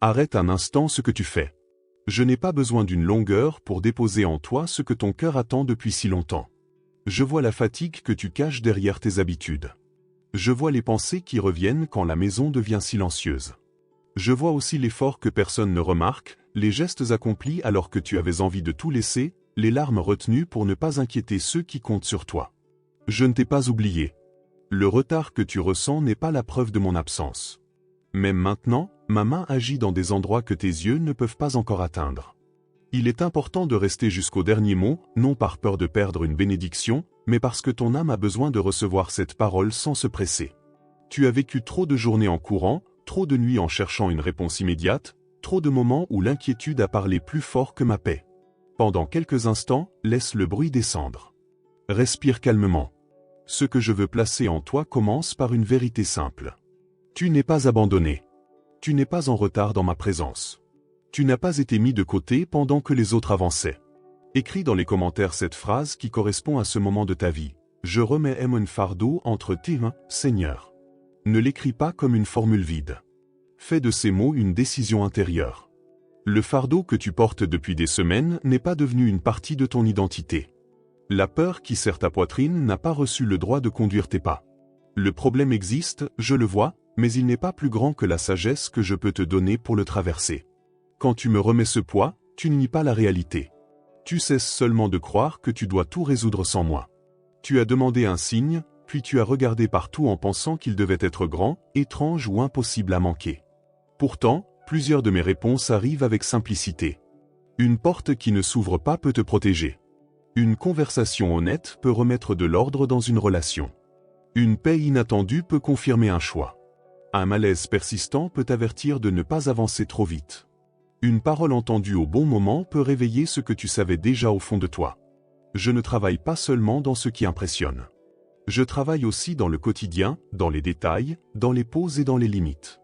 Arrête un instant ce que tu fais. Je n'ai pas besoin d'une longueur pour déposer en toi ce que ton cœur attend depuis si longtemps. Je vois la fatigue que tu caches derrière tes habitudes. Je vois les pensées qui reviennent quand la maison devient silencieuse. Je vois aussi l'effort que personne ne remarque, les gestes accomplis alors que tu avais envie de tout laisser, les larmes retenues pour ne pas inquiéter ceux qui comptent sur toi. Je ne t'ai pas oublié. Le retard que tu ressens n'est pas la preuve de mon absence. Même maintenant, ma main agit dans des endroits que tes yeux ne peuvent pas encore atteindre. Il est important de rester jusqu'au dernier mot, non par peur de perdre une bénédiction, mais parce que ton âme a besoin de recevoir cette parole sans se presser. Tu as vécu trop de journées en courant, trop de nuits en cherchant une réponse immédiate, trop de moments où l'inquiétude a parlé plus fort que ma paix. Pendant quelques instants, laisse le bruit descendre. Respire calmement. Ce que je veux placer en toi commence par une vérité simple. Tu n'es pas abandonné. Tu n'es pas en retard dans ma présence. Tu n'as pas été mis de côté pendant que les autres avançaient. Écris dans les commentaires cette phrase qui correspond à ce moment de ta vie. Je remets mon fardeau entre tes mains, Seigneur. Ne l'écris pas comme une formule vide. Fais de ces mots une décision intérieure. Le fardeau que tu portes depuis des semaines n'est pas devenu une partie de ton identité. La peur qui serre ta poitrine n'a pas reçu le droit de conduire tes pas. Le problème existe, je le vois, mais il n'est pas plus grand que la sagesse que je peux te donner pour le traverser. Quand tu me remets ce poids, tu ne nies pas la réalité. Tu cesses seulement de croire que tu dois tout résoudre sans moi. Tu as demandé un signe, puis tu as regardé partout en pensant qu'il devait être grand, étrange ou impossible à manquer. Pourtant, plusieurs de mes réponses arrivent avec simplicité. Une porte qui ne s'ouvre pas peut te protéger. Une conversation honnête peut remettre de l'ordre dans une relation. Une paix inattendue peut confirmer un choix. Un malaise persistant peut avertir de ne pas avancer trop vite. Une parole entendue au bon moment peut réveiller ce que tu savais déjà au fond de toi. Je ne travaille pas seulement dans ce qui impressionne. Je travaille aussi dans le quotidien, dans les détails, dans les pauses et dans les limites.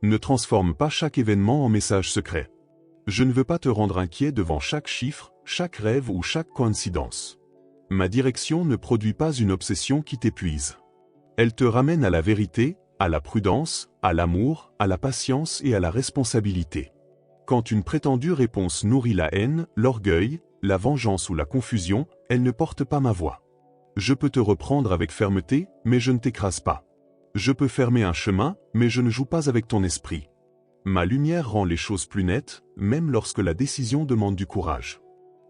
Ne transforme pas chaque événement en message secret. Je ne veux pas te rendre inquiet devant chaque chiffre, chaque rêve ou chaque coïncidence. Ma direction ne produit pas une obsession qui t'épuise. Elle te ramène à la vérité, à la prudence, à l'amour, à la patience et à la responsabilité. Quand une prétendue réponse nourrit la haine, l'orgueil, la vengeance ou la confusion, elle ne porte pas ma voix. Je peux te reprendre avec fermeté, mais je ne t'écrase pas. Je peux fermer un chemin, mais je ne joue pas avec ton esprit. Ma lumière rend les choses plus nettes, même lorsque la décision demande du courage.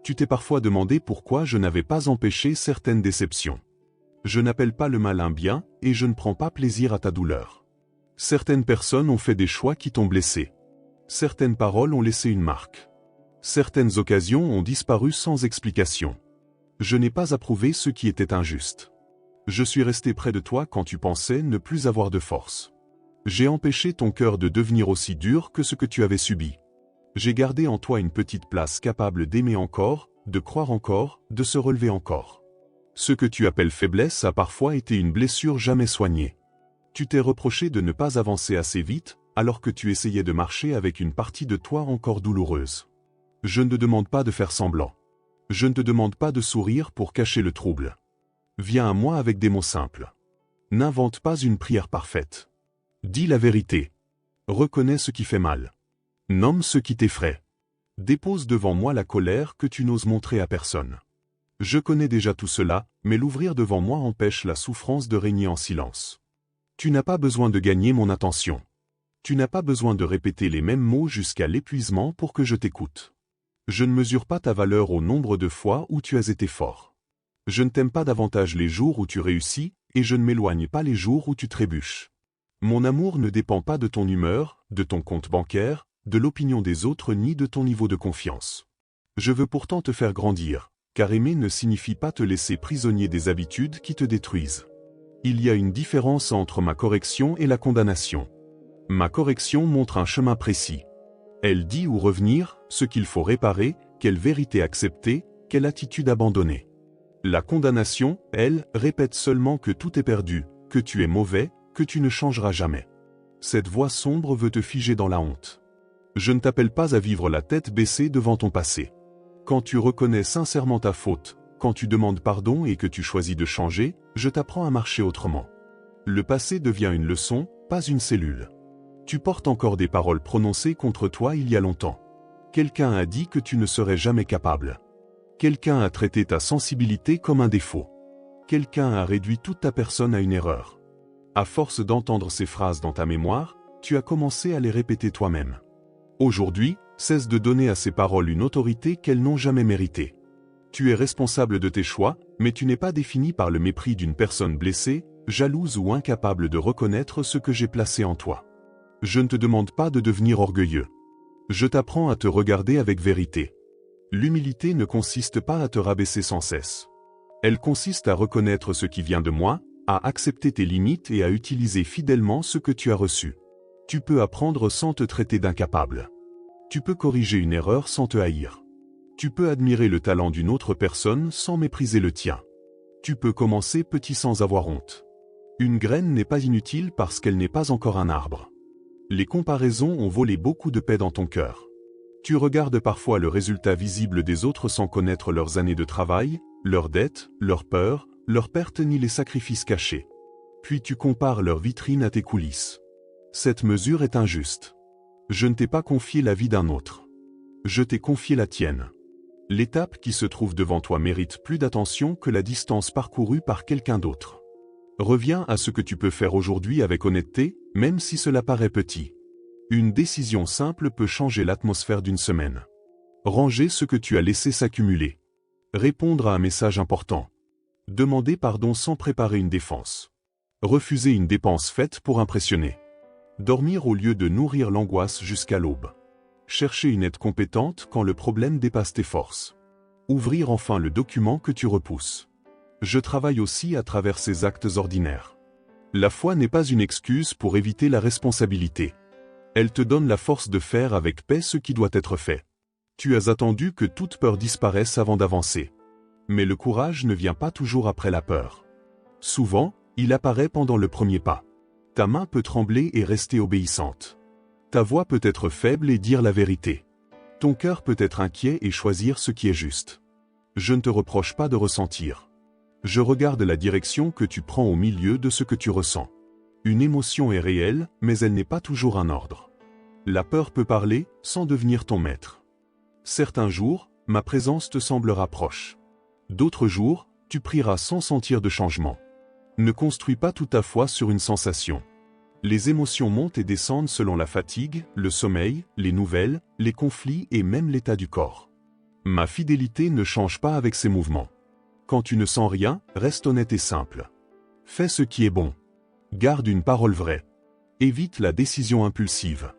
Tu t'es parfois demandé pourquoi je n'avais pas empêché certaines déceptions. Je n'appelle pas le mal un bien, et je ne prends pas plaisir à ta douleur. Certaines personnes ont fait des choix qui t'ont blessé. Certaines paroles ont laissé une marque. Certaines occasions ont disparu sans explication. Je n'ai pas approuvé ce qui était injuste. Je suis resté près de toi quand tu pensais ne plus avoir de force. J'ai empêché ton cœur de devenir aussi dur que ce que tu avais subi. J'ai gardé en toi une petite place capable d'aimer encore, de croire encore, de se relever encore. Ce que tu appelles faiblesse a parfois été une blessure jamais soignée. Tu t'es reproché de ne pas avancer assez vite, alors que tu essayais de marcher avec une partie de toi encore douloureuse. Je ne te demande pas de faire semblant. Je ne te demande pas de sourire pour cacher le trouble. Viens à moi avec des mots simples. N'invente pas une prière parfaite. Dis la vérité. Reconnais ce qui fait mal. Nomme ce qui t'effraie. Dépose devant moi la colère que tu n'oses montrer à personne. Je connais déjà tout cela, mais l'ouvrir devant moi empêche la souffrance de régner en silence. Tu n'as pas besoin de gagner mon attention. Tu n'as pas besoin de répéter les mêmes mots jusqu'à l'épuisement pour que je t'écoute. Je ne mesure pas ta valeur au nombre de fois où tu as été fort. Je ne t'aime pas davantage les jours où tu réussis, et je ne m'éloigne pas les jours où tu trébuches. Mon amour ne dépend pas de ton humeur, de ton compte bancaire, de l'opinion des autres ni de ton niveau de confiance. Je veux pourtant te faire grandir, car aimer ne signifie pas te laisser prisonnier des habitudes qui te détruisent. Il y a une différence entre ma correction et la condamnation. Ma correction montre un chemin précis. Elle dit où revenir, ce qu'il faut réparer, quelle vérité accepter, quelle attitude abandonner. La condamnation, elle, répète seulement que tout est perdu, que tu es mauvais, que tu ne changeras jamais. Cette voix sombre veut te figer dans la honte. Je ne t'appelle pas à vivre la tête baissée devant ton passé. Quand tu reconnais sincèrement ta faute, quand tu demandes pardon et que tu choisis de changer, je t'apprends à marcher autrement. Le passé devient une leçon, pas une cellule. Tu portes encore des paroles prononcées contre toi il y a longtemps. Quelqu'un a dit que tu ne serais jamais capable. Quelqu'un a traité ta sensibilité comme un défaut. Quelqu'un a réduit toute ta personne à une erreur. À force d'entendre ces phrases dans ta mémoire, tu as commencé à les répéter toi-même. Aujourd'hui, cesse de donner à ces paroles une autorité qu'elles n'ont jamais méritée. Tu es responsable de tes choix, mais tu n'es pas défini par le mépris d'une personne blessée, jalouse ou incapable de reconnaître ce que j'ai placé en toi. Je ne te demande pas de devenir orgueilleux. Je t'apprends à te regarder avec vérité. L'humilité ne consiste pas à te rabaisser sans cesse. Elle consiste à reconnaître ce qui vient de moi, à accepter tes limites et à utiliser fidèlement ce que tu as reçu. Tu peux apprendre sans te traiter d'incapable. Tu peux corriger une erreur sans te haïr. Tu peux admirer le talent d'une autre personne sans mépriser le tien. Tu peux commencer petit sans avoir honte. Une graine n'est pas inutile parce qu'elle n'est pas encore un arbre. Les comparaisons ont volé beaucoup de paix dans ton cœur. Tu regardes parfois le résultat visible des autres sans connaître leurs années de travail, leurs dettes, leurs peurs, leurs pertes ni les sacrifices cachés. Puis tu compares leur vitrine à tes coulisses. Cette mesure est injuste. Je ne t'ai pas confié la vie d'un autre. Je t'ai confié la tienne. L'étape qui se trouve devant toi mérite plus d'attention que la distance parcourue par quelqu'un d'autre. Reviens à ce que tu peux faire aujourd'hui avec honnêteté, même si cela paraît petit. Une décision simple peut changer l'atmosphère d'une semaine. Ranger ce que tu as laissé s'accumuler. Répondre à un message important. Demander pardon sans préparer une défense. Refuser une dépense faite pour impressionner. Dormir au lieu de nourrir l'angoisse jusqu'à l'aube. Chercher une aide compétente quand le problème dépasse tes forces. Ouvrir enfin le document que tu repousses. Je travaille aussi à travers ces actes ordinaires. La foi n'est pas une excuse pour éviter la responsabilité. Elle te donne la force de faire avec paix ce qui doit être fait. Tu as attendu que toute peur disparaisse avant d'avancer. Mais le courage ne vient pas toujours après la peur. Souvent, il apparaît pendant le premier pas. Ta main peut trembler et rester obéissante. Ta voix peut être faible et dire la vérité. Ton cœur peut être inquiet et choisir ce qui est juste. Je ne te reproche pas de ressentir. Je regarde la direction que tu prends au milieu de ce que tu ressens. Une émotion est réelle, mais elle n'est pas toujours un ordre. La peur peut parler, sans devenir ton maître. Certains jours, ma présence te semblera proche. D'autres jours, tu prieras sans sentir de changement. Ne construis pas toute ta foi sur une sensation. Les émotions montent et descendent selon la fatigue, le sommeil, les nouvelles, les conflits et même l'état du corps. Ma fidélité ne change pas avec ces mouvements. Quand tu ne sens rien, reste honnête et simple. Fais ce qui est bon. Garde une parole vraie. Évite la décision impulsive.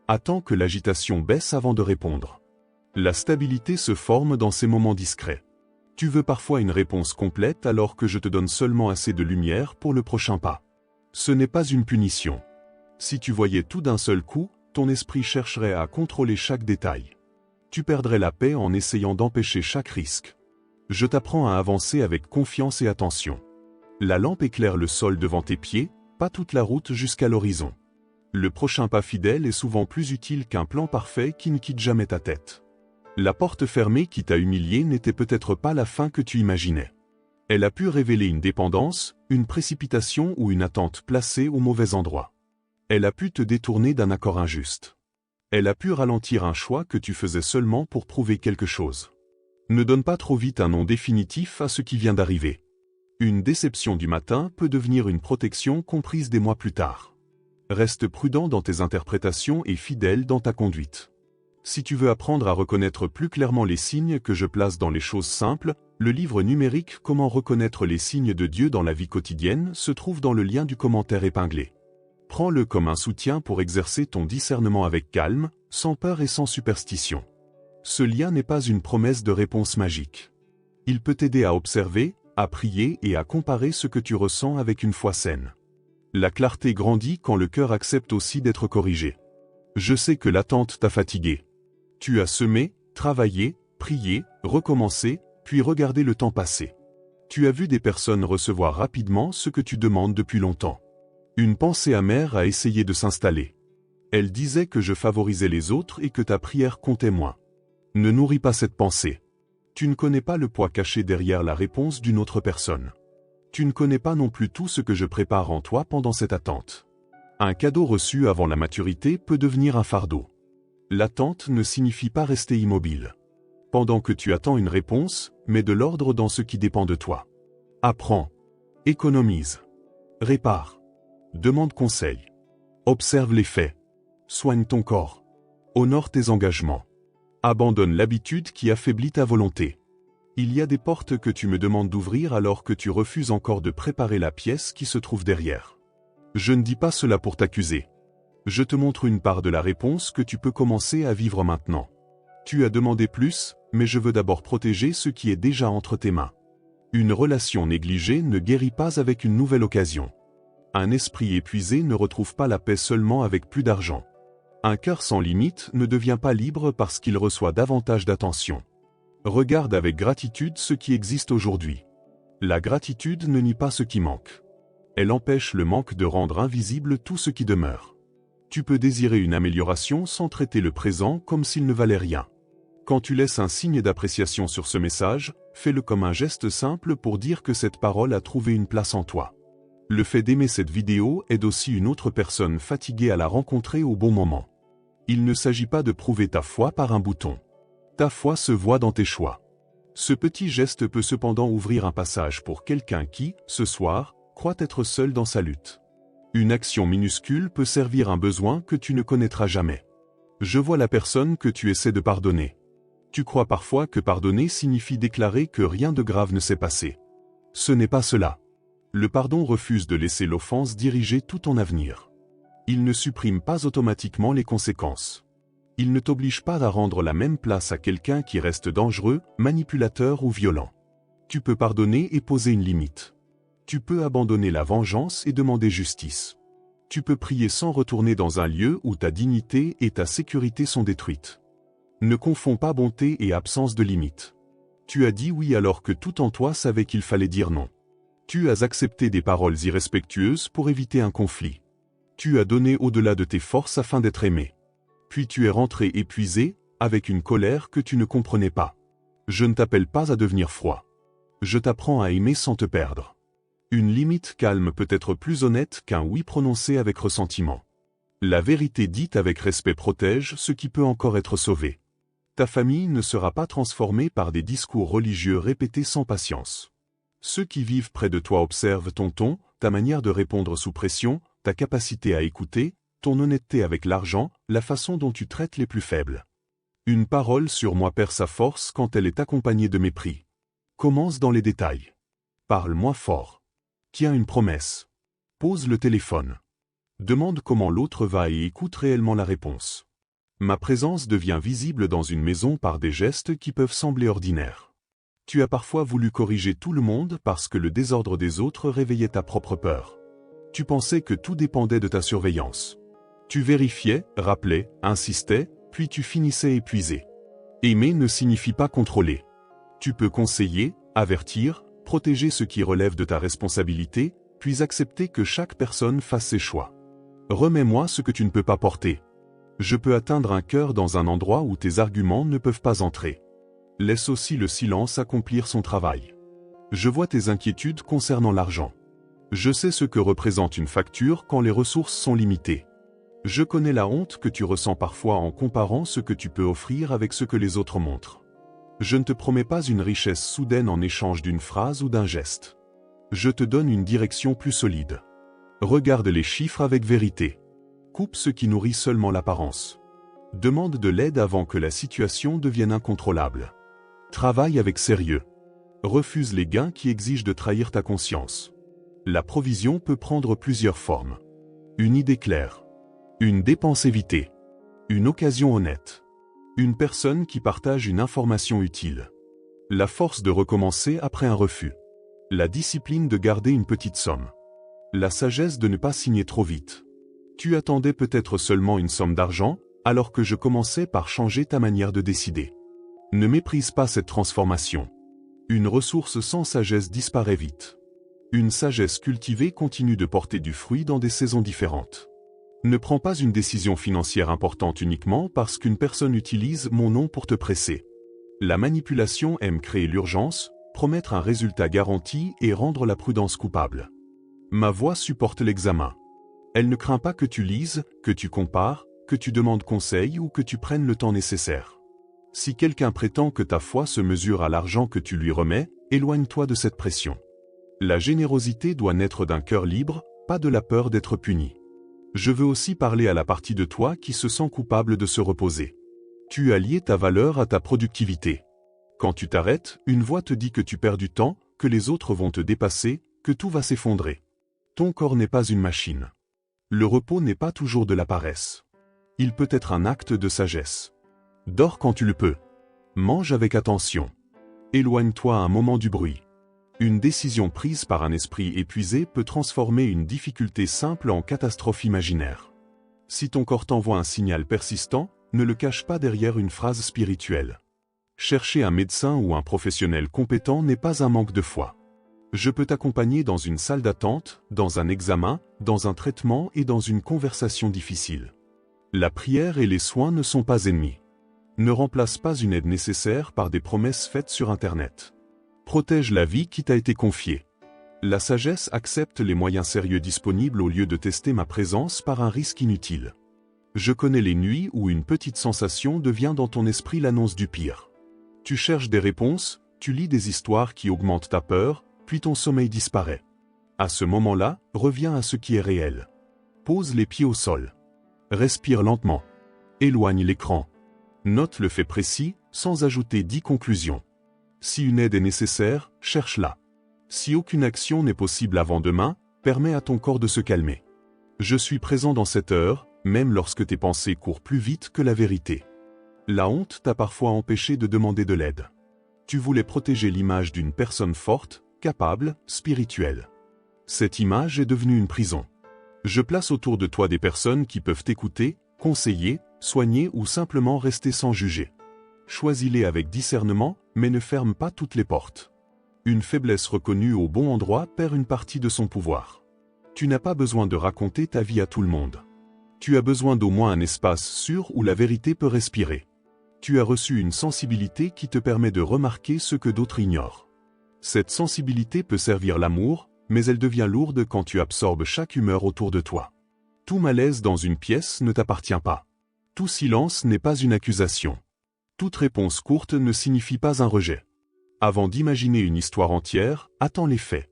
Attends que l'agitation baisse avant de répondre. La stabilité se forme dans ces moments discrets. Tu veux parfois une réponse complète alors que je te donne seulement assez de lumière pour le prochain pas. Ce n'est pas une punition. Si tu voyais tout d'un seul coup, ton esprit chercherait à contrôler chaque détail. Tu perdrais la paix en essayant d'empêcher chaque risque. Je t'apprends à avancer avec confiance et attention. La lampe éclaire le sol devant tes pieds, pas toute la route jusqu'à l'horizon. Le prochain pas fidèle est souvent plus utile qu'un plan parfait qui ne quitte jamais ta tête. La porte fermée qui t'a humilié n'était peut-être pas la fin que tu imaginais. Elle a pu révéler une dépendance, une précipitation ou une attente placée au mauvais endroit. Elle a pu te détourner d'un accord injuste. Elle a pu ralentir un choix que tu faisais seulement pour prouver quelque chose. Ne donne pas trop vite un nom définitif à ce qui vient d'arriver. Une déception du matin peut devenir une protection comprise des mois plus tard. Reste prudent dans tes interprétations et fidèle dans ta conduite. Si tu veux apprendre à reconnaître plus clairement les signes que je place dans les choses simples, le livre numérique Comment reconnaître les signes de Dieu dans la vie quotidienne se trouve dans le lien du commentaire épinglé. Prends-le comme un soutien pour exercer ton discernement avec calme, sans peur et sans superstition. Ce lien n'est pas une promesse de réponse magique. Il peut t'aider à observer, à prier et à comparer ce que tu ressens avec une foi saine. La clarté grandit quand le cœur accepte aussi d'être corrigé. Je sais que l'attente t'a fatigué. Tu as semé, travaillé, prié, recommencé, puis regardé le temps passer. Tu as vu des personnes recevoir rapidement ce que tu demandes depuis longtemps. Une pensée amère a essayé de s'installer. Elle disait que je favorisais les autres et que ta prière comptait moins. Ne nourris pas cette pensée. Tu ne connais pas le poids caché derrière la réponse d'une autre personne. Tu ne connais pas non plus tout ce que je prépare en toi pendant cette attente. Un cadeau reçu avant la maturité peut devenir un fardeau. L'attente ne signifie pas rester immobile. Pendant que tu attends une réponse, mets de l'ordre dans ce qui dépend de toi. Apprends. Économise. Répare. Demande conseil. Observe les faits. Soigne ton corps. Honore tes engagements. Abandonne l'habitude qui affaiblit ta volonté. Il y a des portes que tu me demandes d'ouvrir alors que tu refuses encore de préparer la pièce qui se trouve derrière. Je ne dis pas cela pour t'accuser. Je te montre une part de la réponse que tu peux commencer à vivre maintenant. Tu as demandé plus, mais je veux d'abord protéger ce qui est déjà entre tes mains. Une relation négligée ne guérit pas avec une nouvelle occasion. Un esprit épuisé ne retrouve pas la paix seulement avec plus d'argent. Un cœur sans limite ne devient pas libre parce qu'il reçoit davantage d'attention. Regarde avec gratitude ce qui existe aujourd'hui. La gratitude ne nie pas ce qui manque. Elle empêche le manque de rendre invisible tout ce qui demeure. Tu peux désirer une amélioration sans traiter le présent comme s'il ne valait rien. Quand tu laisses un signe d'appréciation sur ce message, fais-le comme un geste simple pour dire que cette parole a trouvé une place en toi. Le fait d'aimer cette vidéo aide aussi une autre personne fatiguée à la rencontrer au bon moment. Il ne s'agit pas de prouver ta foi par un bouton. Ta foi se voit dans tes choix. Ce petit geste peut cependant ouvrir un passage pour quelqu'un qui, ce soir, croit être seul dans sa lutte. Une action minuscule peut servir un besoin que tu ne connaîtras jamais. Je vois la personne que tu essaies de pardonner. Tu crois parfois que pardonner signifie déclarer que rien de grave ne s'est passé. Ce n'est pas cela. Le pardon refuse de laisser l'offense diriger tout ton avenir. Il ne supprime pas automatiquement les conséquences. Il ne t'oblige pas à rendre la même place à quelqu'un qui reste dangereux, manipulateur ou violent. Tu peux pardonner et poser une limite. Tu peux abandonner la vengeance et demander justice. Tu peux prier sans retourner dans un lieu où ta dignité et ta sécurité sont détruites. Ne confonds pas bonté et absence de limite. Tu as dit oui alors que tout en toi savait qu'il fallait dire non. Tu as accepté des paroles irrespectueuses pour éviter un conflit. Tu as donné au-delà de tes forces afin d'être aimé. Puis tu es rentré épuisé, avec une colère que tu ne comprenais pas. Je ne t'appelle pas à devenir froid. Je t'apprends à aimer sans te perdre. Une limite calme peut être plus honnête qu'un oui prononcé avec ressentiment. La vérité dite avec respect protège ce qui peut encore être sauvé. Ta famille ne sera pas transformée par des discours religieux répétés sans patience. Ceux qui vivent près de toi observent ton ton, ta manière de répondre sous pression, ta capacité à écouter, ton honnêteté avec l'argent, la façon dont tu traites les plus faibles. Une parole sur moi perd sa force quand elle est accompagnée de mépris. Commence dans les détails. Parle moins fort. Tiens une promesse. Pose le téléphone. Demande comment l'autre va et écoute réellement la réponse. Ma présence devient visible dans une maison par des gestes qui peuvent sembler ordinaires. Tu as parfois voulu corriger tout le monde parce que le désordre des autres réveillait ta propre peur. Tu pensais que tout dépendait de ta surveillance. Tu vérifiais, rappelais, insistais, puis tu finissais épuisé. Aimer ne signifie pas contrôler. Tu peux conseiller, avertir, protéger ce qui relève de ta responsabilité, puis accepter que chaque personne fasse ses choix. Remets-moi ce que tu ne peux pas porter. Je peux atteindre un cœur dans un endroit où tes arguments ne peuvent pas entrer. Laisse aussi le silence accomplir son travail. Je vois tes inquiétudes concernant l'argent. Je sais ce que représente une facture quand les ressources sont limitées. Je connais la honte que tu ressens parfois en comparant ce que tu peux offrir avec ce que les autres montrent. Je ne te promets pas une richesse soudaine en échange d'une phrase ou d'un geste. Je te donne une direction plus solide. Regarde les chiffres avec vérité. Coupe ce qui nourrit seulement l'apparence. Demande de l'aide avant que la situation devienne incontrôlable. Travaille avec sérieux. Refuse les gains qui exigent de trahir ta conscience. La provision peut prendre plusieurs formes. Une idée claire. Une dépense évitée. Une occasion honnête. Une personne qui partage une information utile. La force de recommencer après un refus. La discipline de garder une petite somme. La sagesse de ne pas signer trop vite. Tu attendais peut-être seulement une somme d'argent, alors que je commençais par changer ta manière de décider. Ne méprise pas cette transformation. Une ressource sans sagesse disparaît vite. Une sagesse cultivée continue de porter du fruit dans des saisons différentes. Ne prends pas une décision financière importante uniquement parce qu'une personne utilise mon nom pour te presser. La manipulation aime créer l'urgence, promettre un résultat garanti et rendre la prudence coupable. Ma voix supporte l'examen. Elle ne craint pas que tu lises, que tu compares, que tu demandes conseil ou que tu prennes le temps nécessaire. Si quelqu'un prétend que ta foi se mesure à l'argent que tu lui remets, éloigne-toi de cette pression. La générosité doit naître d'un cœur libre, pas de la peur d'être puni. Je veux aussi parler à la partie de toi qui se sent coupable de se reposer. Tu as lié ta valeur à ta productivité. Quand tu t'arrêtes, une voix te dit que tu perds du temps, que les autres vont te dépasser, que tout va s'effondrer. Ton corps n'est pas une machine. Le repos n'est pas toujours de la paresse. Il peut être un acte de sagesse. Dors quand tu le peux. Mange avec attention. Éloigne-toi un moment du bruit. Une décision prise par un esprit épuisé peut transformer une difficulté simple en catastrophe imaginaire. Si ton corps t'envoie un signal persistant, ne le cache pas derrière une phrase spirituelle. Chercher un médecin ou un professionnel compétent n'est pas un manque de foi. Je peux t'accompagner dans une salle d'attente, dans un examen, dans un traitement et dans une conversation difficile. La prière et les soins ne sont pas ennemis. Ne remplace pas une aide nécessaire par des promesses faites sur Internet. Protège la vie qui t'a été confiée. La sagesse accepte les moyens sérieux disponibles au lieu de tester ma présence par un risque inutile. Je connais les nuits où une petite sensation devient dans ton esprit l'annonce du pire. Tu cherches des réponses, tu lis des histoires qui augmentent ta peur, puis ton sommeil disparaît. À ce moment-là, reviens à ce qui est réel. Pose les pieds au sol. Respire lentement. Éloigne l'écran. Note le fait précis, sans ajouter 10 conclusions. Si une aide est nécessaire, cherche-la. Si aucune action n'est possible avant demain, permets à ton corps de se calmer. Je suis présent dans cette heure, même lorsque tes pensées courent plus vite que la vérité. La honte t'a parfois empêché de demander de l'aide. Tu voulais protéger l'image d'une personne forte, capable, spirituelle. Cette image est devenue une prison. Je place autour de toi des personnes qui peuvent t'écouter, conseiller, soigner ou simplement rester sans juger. Choisis-les avec discernement, mais ne ferme pas toutes les portes. Une faiblesse reconnue au bon endroit perd une partie de son pouvoir. Tu n'as pas besoin de raconter ta vie à tout le monde. Tu as besoin d'au moins un espace sûr où la vérité peut respirer. Tu as reçu une sensibilité qui te permet de remarquer ce que d'autres ignorent. Cette sensibilité peut servir l'amour, mais elle devient lourde quand tu absorbes chaque humeur autour de toi. Tout malaise dans une pièce ne t'appartient pas. Tout silence n'est pas une accusation. Toute réponse courte ne signifie pas un rejet. Avant d'imaginer une histoire entière, attends les faits.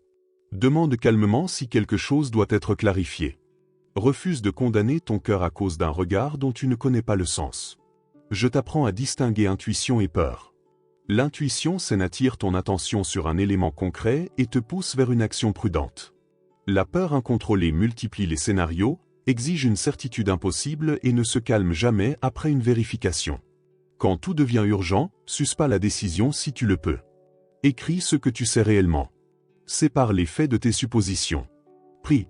Demande calmement si quelque chose doit être clarifié. Refuse de condamner ton cœur à cause d'un regard dont tu ne connais pas le sens. Je t'apprends à distinguer intuition et peur. L'intuition attire ton attention sur un élément concret et te pousse vers une action prudente. La peur incontrôlée multiplie les scénarios, exige une certitude impossible et ne se calme jamais après une vérification. Quand tout devient urgent, suspends la décision si tu le peux. Écris ce que tu sais réellement. Sépare les faits de tes suppositions. Prie.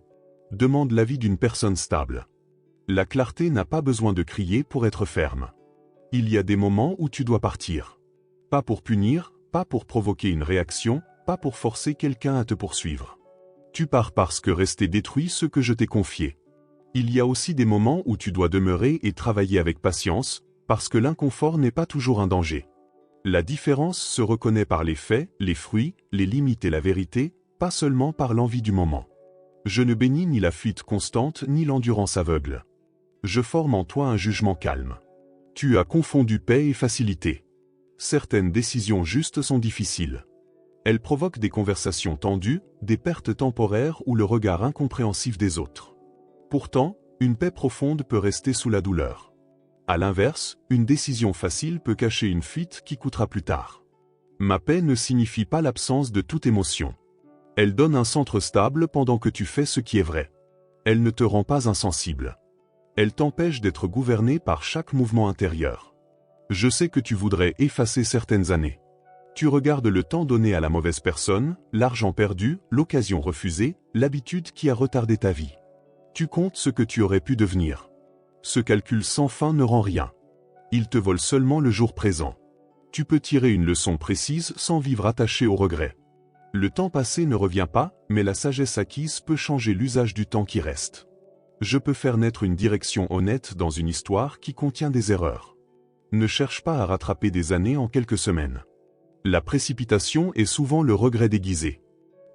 Demande l'avis d'une personne stable. La clarté n'a pas besoin de crier pour être ferme. Il y a des moments où tu dois partir. Pas pour punir, pas pour provoquer une réaction, pas pour forcer quelqu'un à te poursuivre. Tu pars parce que rester détruit ce que je t'ai confié. Il y a aussi des moments où tu dois demeurer et travailler avec patience, parce que l'inconfort n'est pas toujours un danger. La différence se reconnaît par les faits, les fruits, les limites et la vérité, pas seulement par l'envie du moment. Je ne bénis ni la fuite constante ni l'endurance aveugle. Je forme en toi un jugement calme. Tu as confondu paix et facilité. Certaines décisions justes sont difficiles. Elles provoquent des conversations tendues, des pertes temporaires ou le regard incompréhensif des autres. Pourtant, une paix profonde peut rester sous la douleur. À l'inverse, une décision facile peut cacher une fuite qui coûtera plus tard. Ma paix ne signifie pas l'absence de toute émotion. Elle donne un centre stable pendant que tu fais ce qui est vrai. Elle ne te rend pas insensible. Elle t'empêche d'être gouverné par chaque mouvement intérieur. Je sais que tu voudrais effacer certaines années. Tu regardes le temps donné à la mauvaise personne, l'argent perdu, l'occasion refusée, l'habitude qui a retardé ta vie. Tu comptes ce que tu aurais pu devenir. Ce calcul sans fin ne rend rien. Il te vole seulement le jour présent. Tu peux tirer une leçon précise sans vivre attaché au regret. Le temps passé ne revient pas, mais la sagesse acquise peut changer l'usage du temps qui reste. Je peux faire naître une direction honnête dans une histoire qui contient des erreurs. Ne cherche pas à rattraper des années en quelques semaines. La précipitation est souvent le regret déguisé.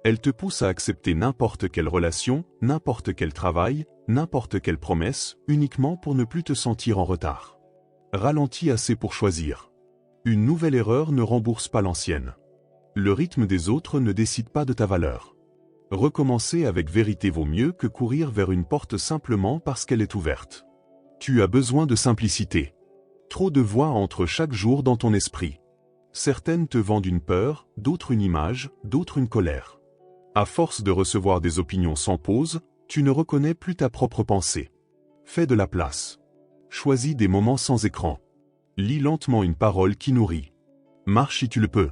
Elle te pousse à accepter n'importe quelle relation, n'importe quel travail, n'importe quelle promesse, uniquement pour ne plus te sentir en retard. Ralentis assez pour choisir. Une nouvelle erreur ne rembourse pas l'ancienne. Le rythme des autres ne décide pas de ta valeur. Recommencer avec vérité vaut mieux que courir vers une porte simplement parce qu'elle est ouverte. Tu as besoin de simplicité. Trop de voix entrent chaque jour dans ton esprit. Certaines te vendent une peur, d'autres une image, d'autres une colère. À force de recevoir des opinions sans pause, tu ne reconnais plus ta propre pensée. Fais de la place. Choisis des moments sans écran. Lis lentement une parole qui nourrit. Marche si tu le peux.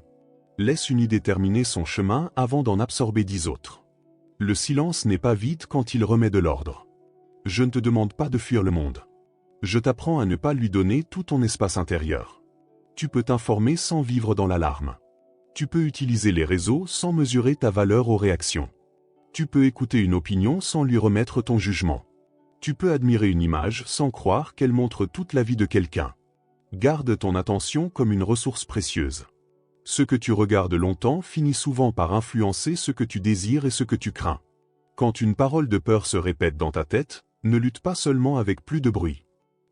Laisse une idée terminer son chemin avant d'en absorber 10 autres. Le silence n'est pas vide quand il remet de l'ordre. Je ne te demande pas de fuir le monde. Je t'apprends à ne pas lui donner tout ton espace intérieur. Tu peux t'informer sans vivre dans l'alarme. Tu peux utiliser les réseaux sans mesurer ta valeur aux réactions. Tu peux écouter une opinion sans lui remettre ton jugement. Tu peux admirer une image sans croire qu'elle montre toute la vie de quelqu'un. Garde ton attention comme une ressource précieuse. Ce que tu regardes longtemps finit souvent par influencer ce que tu désires et ce que tu crains. Quand une parole de peur se répète dans ta tête, ne lutte pas seulement avec plus de bruit.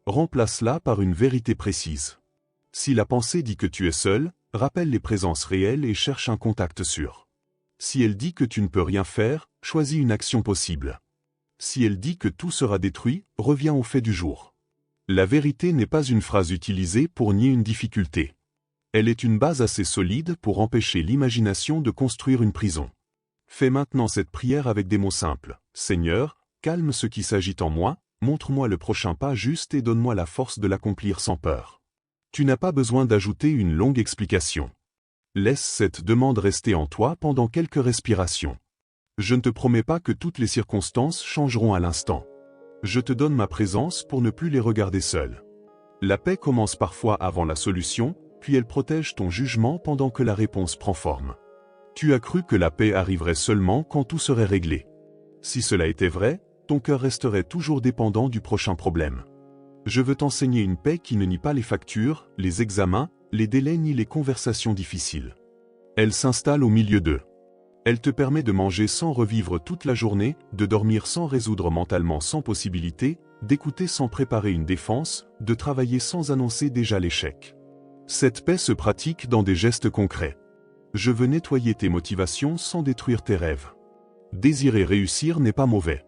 Remplace-la par une vérité précise. Si la pensée dit que tu es seul, rappelle les présences réelles et cherche un contact sûr. Si elle dit que tu ne peux rien faire, choisis une action possible. Si elle dit que tout sera détruit, reviens au fait du jour. La vérité n'est pas une phrase utilisée pour nier une difficulté. Elle est une base assez solide pour empêcher l'imagination de construire une prison. Fais maintenant cette prière avec des mots simples. Seigneur, calme ce qui s'agite en moi, montre-moi le prochain pas juste et donne-moi la force de l'accomplir sans peur. Tu n'as pas besoin d'ajouter une longue explication. Laisse cette demande rester en toi pendant quelques respirations. Je ne te promets pas que toutes les circonstances changeront à l'instant. Je te donne ma présence pour ne plus les regarder seul. La paix commence parfois avant la solution, puis elle protège ton jugement pendant que la réponse prend forme. Tu as cru que la paix arriverait seulement quand tout serait réglé. Si cela était vrai, ton cœur resterait toujours dépendant du prochain problème. Je veux t'enseigner une paix qui ne nie pas les factures, les examens, les délais ni les conversations difficiles. Elle s'installe au milieu d'eux. Elle te permet de manger sans revivre toute la journée, de dormir sans résoudre mentalement sans possibilité, d'écouter sans préparer une défense, de travailler sans annoncer déjà l'échec. Cette paix se pratique dans des gestes concrets. Je veux nettoyer tes motivations sans détruire tes rêves. Désirer réussir n'est pas mauvais.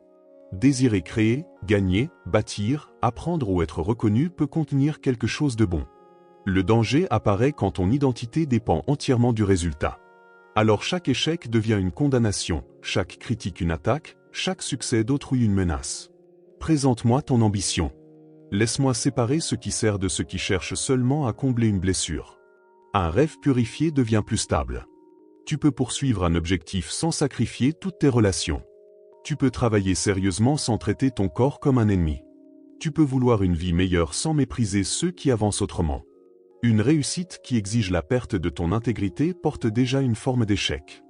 Désirer créer, gagner, bâtir, apprendre ou être reconnu peut contenir quelque chose de bon. Le danger apparaît quand ton identité dépend entièrement du résultat. Alors chaque échec devient une condamnation, chaque critique une attaque, chaque succès d'autrui une menace. Présente-moi ton ambition. Laisse-moi séparer ce qui sert de ce qui cherche seulement à combler une blessure. Un rêve purifié devient plus stable. Tu peux poursuivre un objectif sans sacrifier toutes tes relations. Tu peux travailler sérieusement sans traiter ton corps comme un ennemi. Tu peux vouloir une vie meilleure sans mépriser ceux qui avancent autrement. Une réussite qui exige la perte de ton intégrité porte déjà une forme d'échec.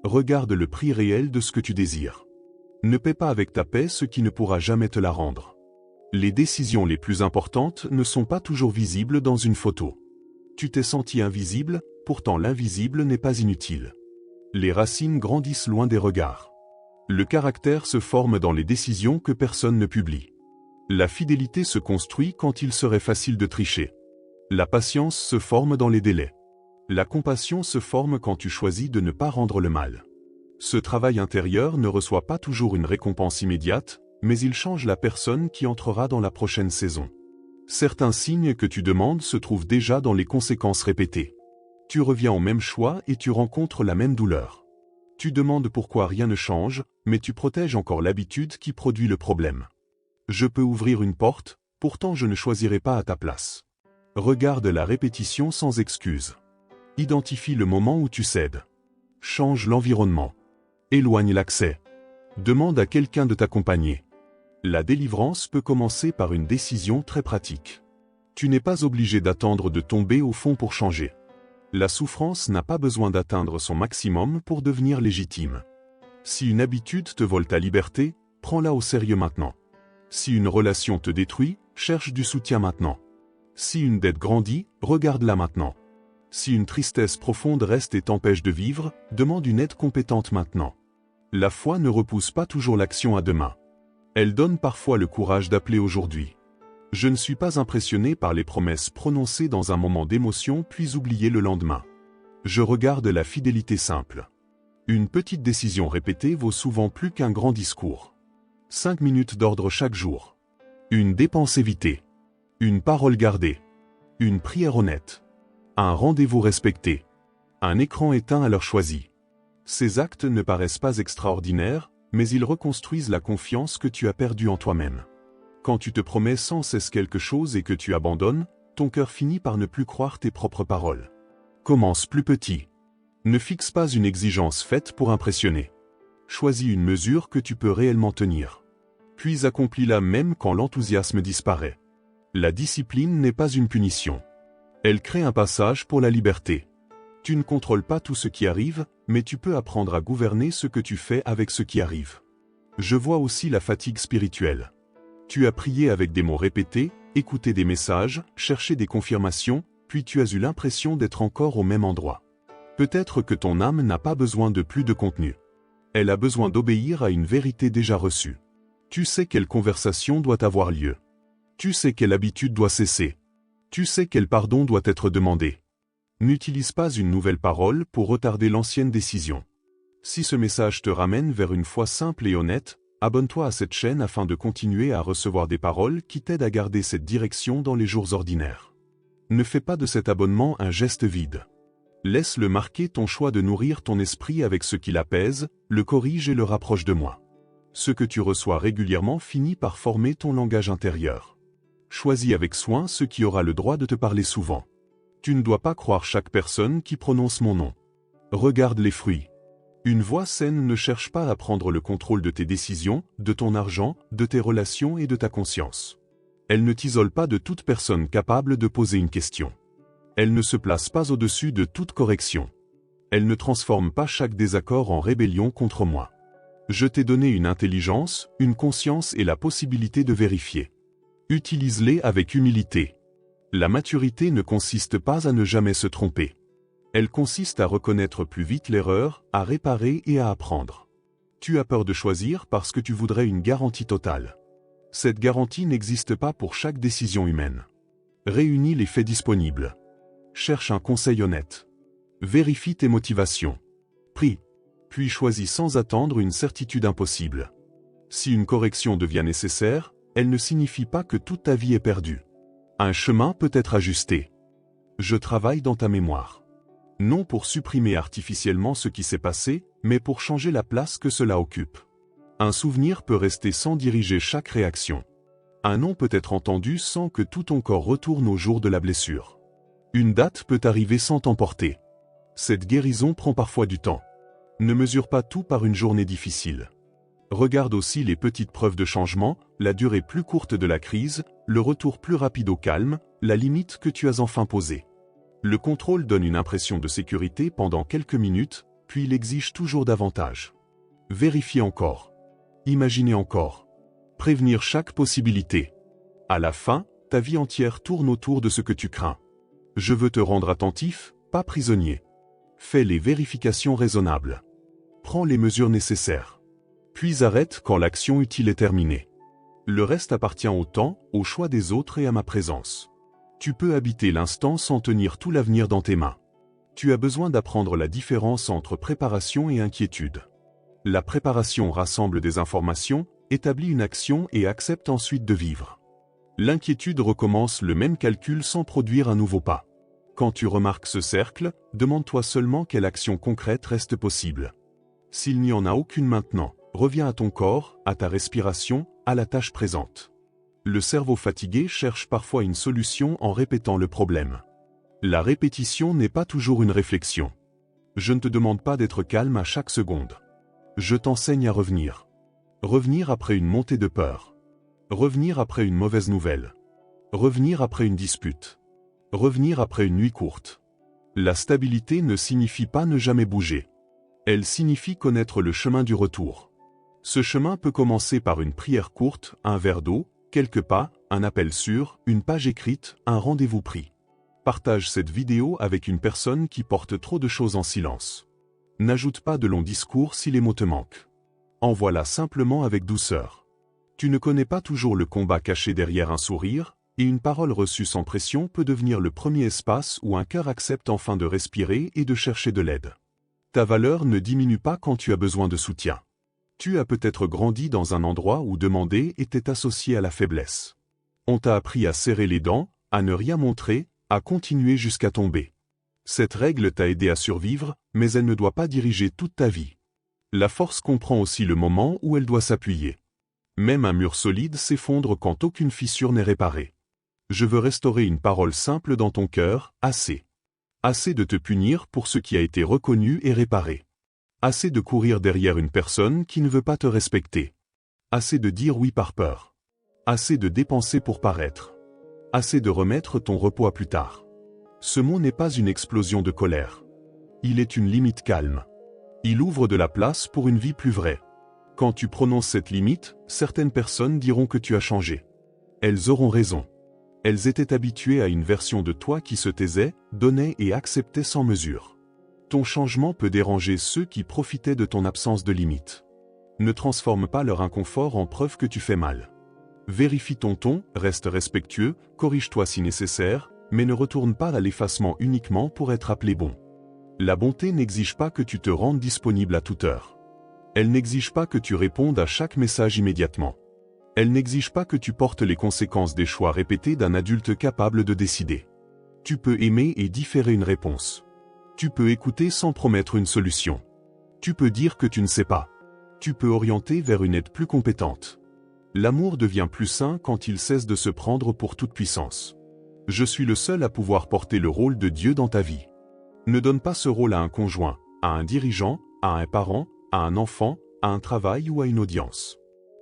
Regarde le prix réel de ce que tu désires. Ne paie pas avec ta paix ce qui ne pourra jamais te la rendre. Les décisions les plus importantes ne sont pas toujours visibles dans une photo. Tu t'es senti invisible, pourtant l'invisible n'est pas inutile. Les racines grandissent loin des regards. Le caractère se forme dans les décisions que personne ne publie. La fidélité se construit quand il serait facile de tricher. La patience se forme dans les délais. La compassion se forme quand tu choisis de ne pas rendre le mal. Ce travail intérieur ne reçoit pas toujours une récompense immédiate, mais il change la personne qui entrera dans la prochaine saison. Certains signes que tu demandes se trouvent déjà dans les conséquences répétées. Tu reviens au même choix et tu rencontres la même douleur. Tu demandes pourquoi rien ne change, mais tu protèges encore l'habitude qui produit le problème. Je peux ouvrir une porte, pourtant je ne choisirai pas à ta place. Regarde la répétition sans excuse. Identifie le moment où tu cèdes. Change l'environnement. Éloigne l'accès. Demande à quelqu'un de t'accompagner. La délivrance peut commencer par une décision très pratique. Tu n'es pas obligé d'attendre de tomber au fond pour changer. La souffrance n'a pas besoin d'atteindre son maximum pour devenir légitime. Si une habitude te vole ta liberté, prends-la au sérieux maintenant. Si une relation te détruit, cherche du soutien maintenant. Si une dette grandit, regarde-la maintenant. Si une tristesse profonde reste et t'empêche de vivre, demande une aide compétente maintenant. La foi ne repousse pas toujours l'action à demain. Elle donne parfois le courage d'appeler aujourd'hui. Je ne suis pas impressionné par les promesses prononcées dans un moment d'émotion puis oubliées le lendemain. Je regarde la fidélité simple. Une petite décision répétée vaut souvent plus qu'un grand discours. 5 minutes d'ordre chaque jour. Une dépense évitée. Une parole gardée. Une prière honnête. Un rendez-vous respecté. Un écran éteint à l'heure choisie. Ces actes ne paraissent pas extraordinaires, mais ils reconstruisent la confiance que tu as perdue en toi-même. Quand tu te promets sans cesse quelque chose et que tu abandonnes, ton cœur finit par ne plus croire tes propres paroles. Commence plus petit. Ne fixe pas une exigence faite pour impressionner. Choisis une mesure que tu peux réellement tenir. Puis accomplis-la même quand l'enthousiasme disparaît. La discipline n'est pas une punition. Elle crée un passage pour la liberté. Tu ne contrôles pas tout ce qui arrive, mais tu peux apprendre à gouverner ce que tu fais avec ce qui arrive. Je vois aussi la fatigue spirituelle. Tu as prié avec des mots répétés, écouté des messages, cherché des confirmations, puis tu as eu l'impression d'être encore au même endroit. Peut-être que ton âme n'a pas besoin de plus de contenu. Elle a besoin d'obéir à une vérité déjà reçue. Tu sais quelle conversation doit avoir lieu. Tu sais quelle habitude doit cesser. Tu sais quel pardon doit être demandé. N'utilise pas une nouvelle parole pour retarder l'ancienne décision. Si ce message te ramène vers une foi simple et honnête, abonne-toi à cette chaîne afin de continuer à recevoir des paroles qui t'aident à garder cette direction dans les jours ordinaires. Ne fais pas de cet abonnement un geste vide. Laisse-le marquer ton choix de nourrir ton esprit avec ce qui l'apaise, le corrige et le rapproche de moi. Ce que tu reçois régulièrement finit par former ton langage intérieur. Choisis avec soin ce qui aura le droit de te parler souvent. Tu ne dois pas croire chaque personne qui prononce mon nom. Regarde les fruits. Une voix saine ne cherche pas à prendre le contrôle de tes décisions, de ton argent, de tes relations et de ta conscience. Elle ne t'isole pas de toute personne capable de poser une question. Elle ne se place pas au-dessus de toute correction. Elle ne transforme pas chaque désaccord en rébellion contre moi. Je t'ai donné une intelligence, une conscience et la possibilité de vérifier. Utilise-les avec humilité. La maturité ne consiste pas à ne jamais se tromper. Elle consiste à reconnaître plus vite l'erreur, à réparer et à apprendre. Tu as peur de choisir parce que tu voudrais une garantie totale. Cette garantie n'existe pas pour chaque décision humaine. Réunis les faits disponibles. Cherche un conseil honnête. Vérifie tes motivations. Prie. Puis choisis sans attendre une certitude impossible. Si une correction devient nécessaire, elle ne signifie pas que toute ta vie est perdue. Un chemin peut être ajusté. Je travaille dans ta mémoire. Non pour supprimer artificiellement ce qui s'est passé, mais pour changer la place que cela occupe. Un souvenir peut rester sans diriger chaque réaction. Un nom peut être entendu sans que tout ton corps retourne au jour de la blessure. Une date peut arriver sans t'emporter. Cette guérison prend parfois du temps. Ne mesure pas tout par une journée difficile. Regarde aussi les petites preuves de changement, la durée plus courte de la crise, le retour plus rapide au calme, la limite que tu as enfin posée. Le contrôle donne une impression de sécurité pendant quelques minutes, puis il exige toujours davantage. Vérifiez encore. Imaginez encore. Prévenir chaque possibilité. À la fin, ta vie entière tourne autour de ce que tu crains. Je veux te rendre attentif, pas prisonnier. Fais les vérifications raisonnables. Prends les mesures nécessaires. Puis arrête quand l'action utile est terminée. Le reste appartient au temps, au choix des autres et à ma présence. Tu peux habiter l'instant sans tenir tout l'avenir dans tes mains. Tu as besoin d'apprendre la différence entre préparation et inquiétude. La préparation rassemble des informations, établit une action et accepte ensuite de vivre. L'inquiétude recommence le même calcul sans produire un nouveau pas. Quand tu remarques ce cercle, demande-toi seulement quelle action concrète reste possible. S'il n'y en a aucune maintenant, reviens à ton corps, à ta respiration, à la tâche présente. Le cerveau fatigué cherche parfois une solution en répétant le problème. La répétition n'est pas toujours une réflexion. Je ne te demande pas d'être calme à chaque seconde. Je t'enseigne à revenir. Revenir après une montée de peur. Revenir après une mauvaise nouvelle. Revenir après une dispute. Revenir après une nuit courte. La stabilité ne signifie pas ne jamais bouger. Elle signifie connaître le chemin du retour. Ce chemin peut commencer par une prière courte, un verre d'eau, quelques pas, un appel sûr, une page écrite, un rendez-vous pris. Partage cette vidéo avec une personne qui porte trop de choses en silence. N'ajoute pas de longs discours si les mots te manquent. Envoie-la simplement avec douceur. Tu ne connais pas toujours le combat caché derrière un sourire, et une parole reçue sans pression peut devenir le premier espace où un cœur accepte enfin de respirer et de chercher de l'aide. Ta valeur ne diminue pas quand tu as besoin de soutien. Tu as peut-être grandi dans un endroit où demander était associé à la faiblesse. On t'a appris à serrer les dents, à ne rien montrer, à continuer jusqu'à tomber. Cette règle t'a aidé à survivre, mais elle ne doit pas diriger toute ta vie. La force comprend aussi le moment où elle doit s'appuyer. Même un mur solide s'effondre quand aucune fissure n'est réparée. Je veux restaurer une parole simple dans ton cœur, assez. Assez de te punir pour ce qui a été reconnu et réparé. Assez de courir derrière une personne qui ne veut pas te respecter. Assez de dire oui par peur. Assez de dépenser pour paraître. Assez de remettre ton repos à plus tard. Ce mot n'est pas une explosion de colère. Il est une limite calme. Il ouvre de la place pour une vie plus vraie. Quand tu prononces cette limite, certaines personnes diront que tu as changé. Elles auront raison. Elles étaient habituées à une version de toi qui se taisait, donnait et acceptait sans mesure. Ton changement peut déranger ceux qui profitaient de ton absence de limite. Ne transforme pas leur inconfort en preuve que tu fais mal. Vérifie ton ton, reste respectueux, corrige-toi si nécessaire, mais ne retourne pas à l'effacement uniquement pour être appelé bon. La bonté n'exige pas que tu te rendes disponible à toute heure. Elle n'exige pas que tu répondes à chaque message immédiatement. Elle n'exige pas que tu portes les conséquences des choix répétés d'un adulte capable de décider. Tu peux aimer et différer une réponse. Tu peux écouter sans promettre une solution. Tu peux dire que tu ne sais pas. Tu peux orienter vers une aide plus compétente. L'amour devient plus sain quand il cesse de se prendre pour toute puissance. Je suis le seul à pouvoir porter le rôle de Dieu dans ta vie. Ne donne pas ce rôle à un conjoint, à un dirigeant, à un parent, à un enfant, à un travail ou à une audience.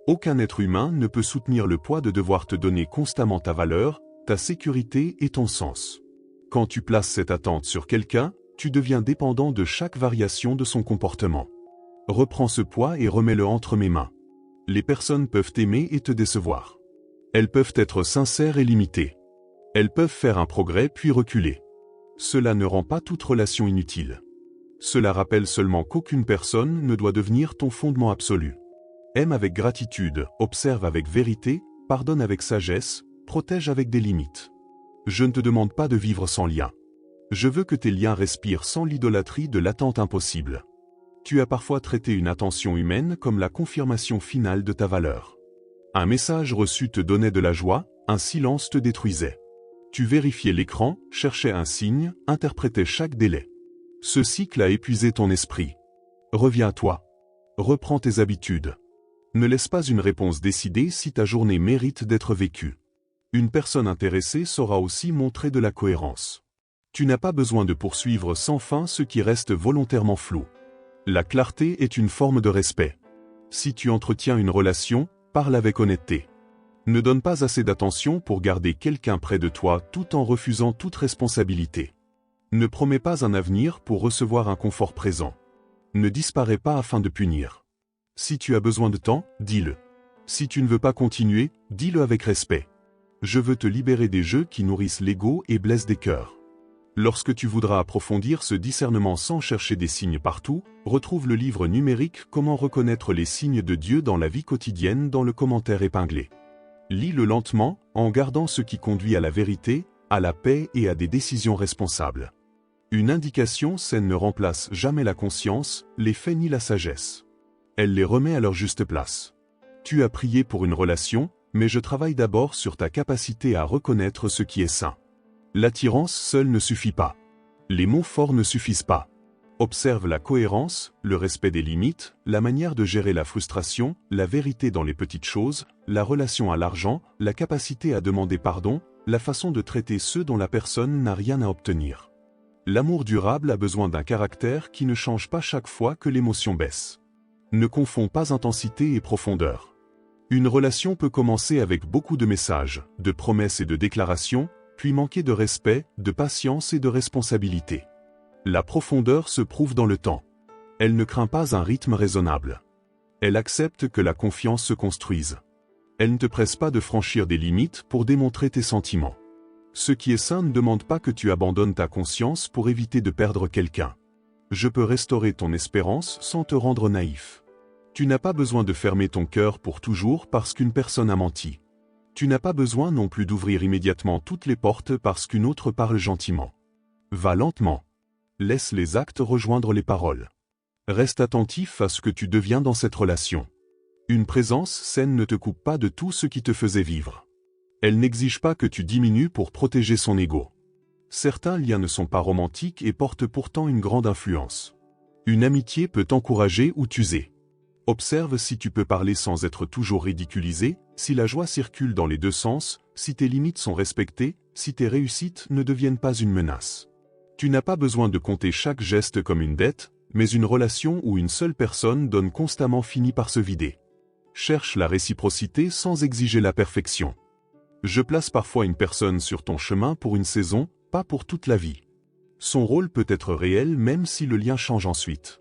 Aucun être humain ne peut soutenir le poids de devoir te donner constamment ta valeur, ta sécurité et ton sens. Quand tu places cette attente sur quelqu'un, tu deviens dépendant de chaque variation de son comportement. Reprends ce poids et remets-le entre mes mains. Les personnes peuvent t'aimer et te décevoir. Elles peuvent être sincères et limitées. Elles peuvent faire un progrès puis reculer. Cela ne rend pas toute relation inutile. Cela rappelle seulement qu'aucune personne ne doit devenir ton fondement absolu. Aime avec gratitude, observe avec vérité, pardonne avec sagesse, protège avec des limites. Je ne te demande pas de vivre sans lien. Je veux que tes liens respirent sans l'idolâtrie de l'attente impossible. Tu as parfois traité une attention humaine comme la confirmation finale de ta valeur. Un message reçu te donnait de la joie, un silence te détruisait. Tu vérifiais l'écran, cherchais un signe, interprétais chaque délai. Ce cycle a épuisé ton esprit. Reviens à toi. Reprends tes habitudes. Ne laisse pas une réponse décidée si ta journée mérite d'être vécue. Une personne intéressée saura aussi montrer de la cohérence. Tu n'as pas besoin de poursuivre sans fin ce qui reste volontairement flou. La clarté est une forme de respect. Si tu entretiens une relation, parle avec honnêteté. Ne donne pas assez d'attention pour garder quelqu'un près de toi tout en refusant toute responsabilité. Ne promets pas un avenir pour recevoir un confort présent. Ne disparais pas afin de punir. Si tu as besoin de temps, dis-le. Si tu ne veux pas continuer, dis-le avec respect. Je veux te libérer des jeux qui nourrissent l'ego et blessent des cœurs. Lorsque tu voudras approfondir ce discernement sans chercher des signes partout, retrouve le livre numérique « Comment reconnaître les signes de Dieu dans la vie quotidienne » dans le commentaire épinglé. Lis-le lentement, en gardant ce qui conduit à la vérité, à la paix et à des décisions responsables. Une indication saine ne remplace jamais la conscience, les faits ni la sagesse. Elle les remet à leur juste place. Tu as prié pour une relation, mais je travaille d'abord sur ta capacité à reconnaître ce qui est sain. L'attirance seule ne suffit pas. Les mots forts ne suffisent pas. Observe la cohérence, le respect des limites, la manière de gérer la frustration, la vérité dans les petites choses, la relation à l'argent, la capacité à demander pardon, la façon de traiter ceux dont la personne n'a rien à obtenir. L'amour durable a besoin d'un caractère qui ne change pas chaque fois que l'émotion baisse. Ne confonds pas intensité et profondeur. Une relation peut commencer avec beaucoup de messages, de promesses et de déclarations, puis manquer de respect, de patience et de responsabilité. La profondeur se prouve dans le temps. Elle ne craint pas un rythme raisonnable. Elle accepte que la confiance se construise. Elle ne te presse pas de franchir des limites pour démontrer tes sentiments. Ce qui est sain ne demande pas que tu abandonnes ta conscience pour éviter de perdre quelqu'un. Je peux restaurer ton espérance sans te rendre naïf. Tu n'as pas besoin de fermer ton cœur pour toujours parce qu'une personne a menti. Tu n'as pas besoin non plus d'ouvrir immédiatement toutes les portes parce qu'une autre parle gentiment. Va lentement. Laisse les actes rejoindre les paroles. Reste attentif à ce que tu deviens dans cette relation. Une présence saine ne te coupe pas de tout ce qui te faisait vivre. Elle n'exige pas que tu diminues pour protéger son ego. Certains liens ne sont pas romantiques et portent pourtant une grande influence. Une amitié peut t'encourager ou t'user. Observe si tu peux parler sans être toujours ridiculisé, si la joie circule dans les deux sens, si tes limites sont respectées, si tes réussites ne deviennent pas une menace. Tu n'as pas besoin de compter chaque geste comme une dette, mais une relation où une seule personne donne constamment finit par se vider. Cherche la réciprocité sans exiger la perfection. Je place parfois une personne sur ton chemin pour une saison, pas pour toute la vie. Son rôle peut être réel même si le lien change ensuite.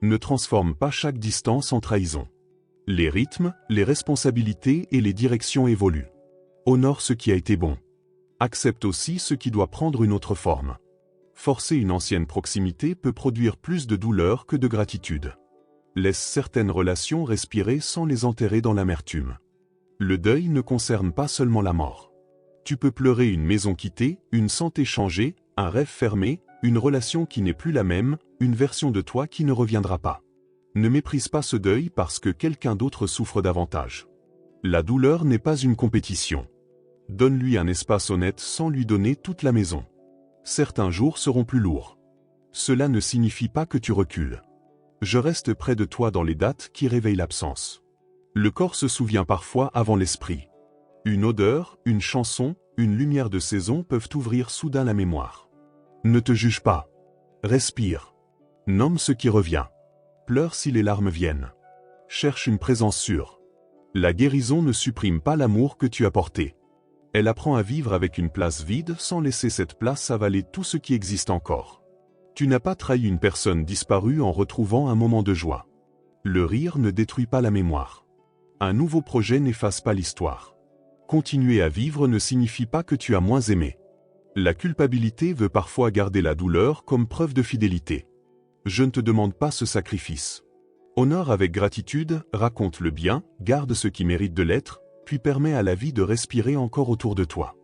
Ne transforme pas chaque distance en trahison. Les rythmes, les responsabilités et les directions évoluent. Honore ce qui a été bon. Accepte aussi ce qui doit prendre une autre forme. Forcer une ancienne proximité peut produire plus de douleur que de gratitude. Laisse certaines relations respirer sans les enterrer dans l'amertume. Le deuil ne concerne pas seulement la mort. Tu peux pleurer une maison quittée, une santé changée, un rêve fermé, une relation qui n'est plus la même, une version de toi qui ne reviendra pas. Ne méprise pas ce deuil parce que quelqu'un d'autre souffre davantage. La douleur n'est pas une compétition. Donne-lui un espace honnête sans lui donner toute la maison. Certains jours seront plus lourds. Cela ne signifie pas que tu recules. Je reste près de toi dans les dates qui réveillent l'absence. Le corps se souvient parfois avant l'esprit. Une odeur, une chanson, une lumière de saison peuvent ouvrir soudain la mémoire. Ne te juge pas. Respire. Nomme ce qui revient. Pleure si les larmes viennent. Cherche une présence sûre. La guérison ne supprime pas l'amour que tu as porté. Elle apprend à vivre avec une place vide sans laisser cette place avaler tout ce qui existe encore. Tu n'as pas trahi une personne disparue en retrouvant un moment de joie. Le rire ne détruit pas la mémoire. Un nouveau projet n'efface pas l'histoire. Continuer à vivre ne signifie pas que tu as moins aimé. La culpabilité veut parfois garder la douleur comme preuve de fidélité. Je ne te demande pas ce sacrifice. Honore avec gratitude, raconte le bien, garde ce qui mérite de l'être, puis permets à la vie de respirer encore autour de toi.